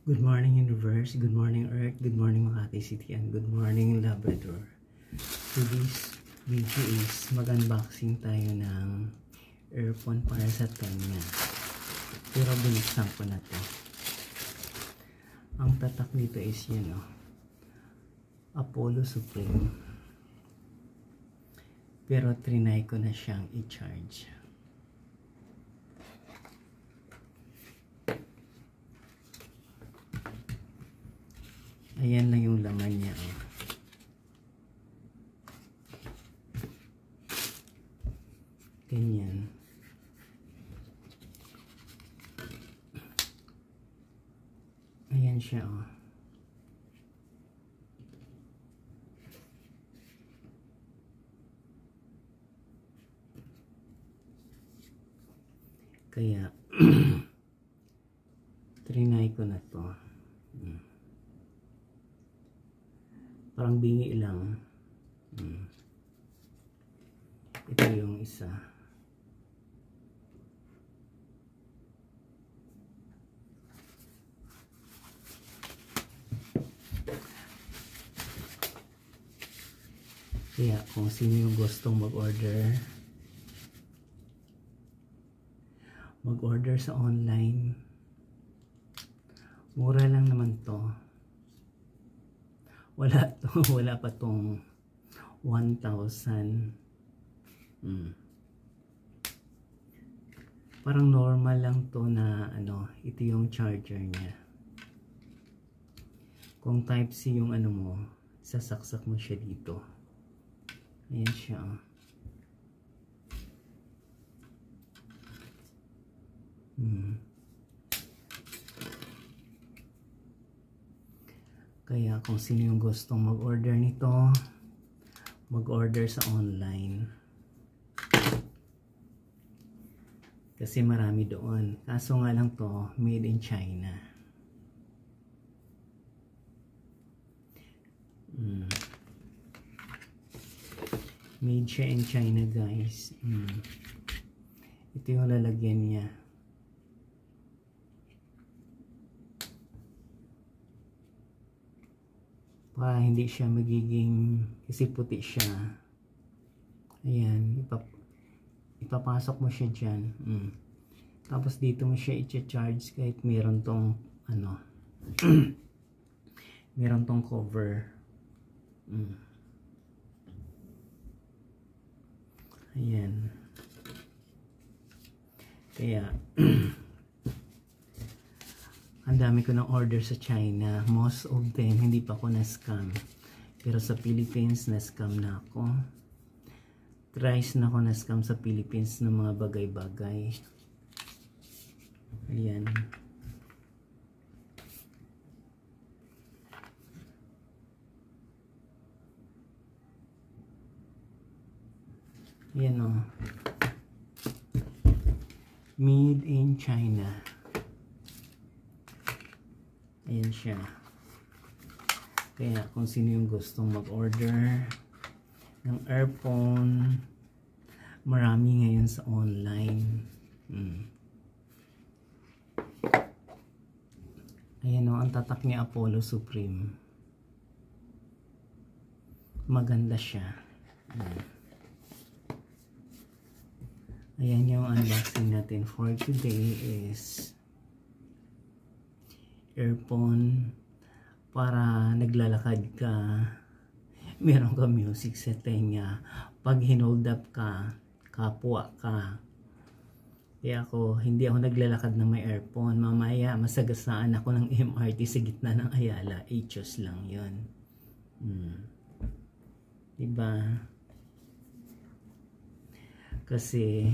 Good morning Universe, good morning Earth, good morning Makati City, and good morning Labrador. Today's video is mag-unboxing tayo ng earphone para sa tenga. Pero binuksan ko na to. Ang tatak dito is yun Apollo Supreme. Pero trinay ko na siyang i-charge. Ayan lang yung laman niya. Ganyan. Ayan siya Kaya trinay ko na to. Parang bingi lang. Ito yung isa. Kaya kung sino yung gustong mag-order sa online, mura lang naman to. Wala pa tong 1,000. Parang normal lang to na ito yung charger niya. Kung type C yung mo, sasaksak mo siya dito. Ayan siya. Kaya kung sino yung gustong mag-order nito, mag-order sa online. Kasi marami doon. Kaso nga lang to, made in China. Made siya in China, guys. Ito yung lalagyan niya. Para hindi siya magiging, kasi puti siya. Ayan, ipapasok mo siya dyan. Tapos dito mo siya i-charge kahit meron tong meron tong cover. Ayan. Kaya ang dami ko ng order sa China. Most of them hindi pa ako na-scam. Pero sa Philippines na-scam na ako. Thrice na ako na-scam sa Philippines ng mga bagay-bagay. Ayan. Ayan Made in China. Ayan siya. Kaya kung sino yung gustong mag-order ng earphone, marami ngayon sa online. Ayan ang tatak niya, Apollo Supreme. Maganda siya. Ayan yung unboxing natin for today is earphone para naglalakad ka, meron ka music sa tenga, pag hinold up ka, kapwa ka. Kaya hindi ako naglalakad na may earphone. Mamaya masagasaan ako ng MRT sa gitna ng Ayala. Ichos lang yun. Diba? Kasi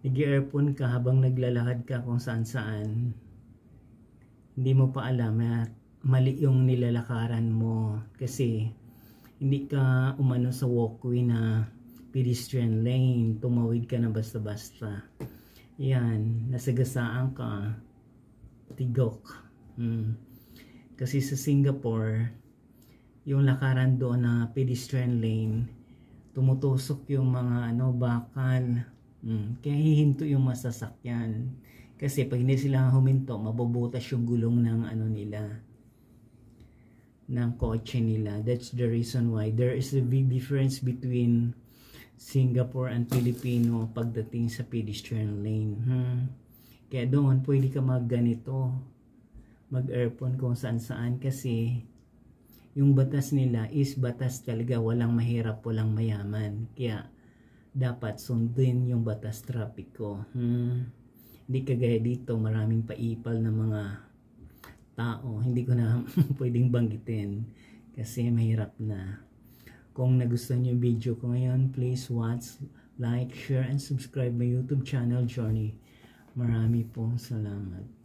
nag-earphone ka habang naglalakad ka kung saan saan, hindi mo pa alam at mali yung nilalakaran mo kasi hindi ka umano sa walkway na pedestrian lane, tumawid ka na basta-basta. Yan, nasagasaan ka, tigok. Kasi sa Singapore, yung lakaran doon na pedestrian lane, tumutusok yung mga bakal. Kaya hihinto yung masasakyan. Kasi pag hindi sila huminto, mabubutas yung gulong ng ano nila, ng kotse nila. That's the reason why there is a big difference between Singapore and Filipino pagdating sa pedestrian lane. Kaya doon pwede ka magganito, mag-earphone kung saan-saan, kasi yung batas nila is batas talaga, walang mahirap, walang mayaman. Kaya dapat sundin yung batas trapiko. Hindi kagaya dito, maraming paipal na mga tao. Hindi ko na pwedeng banggitin kasi mahirap na. Kung nagustuhan niyo yung video ko ngayon, please watch, like, share, and subscribe my YouTube channel, Journey. Marami pong salamat.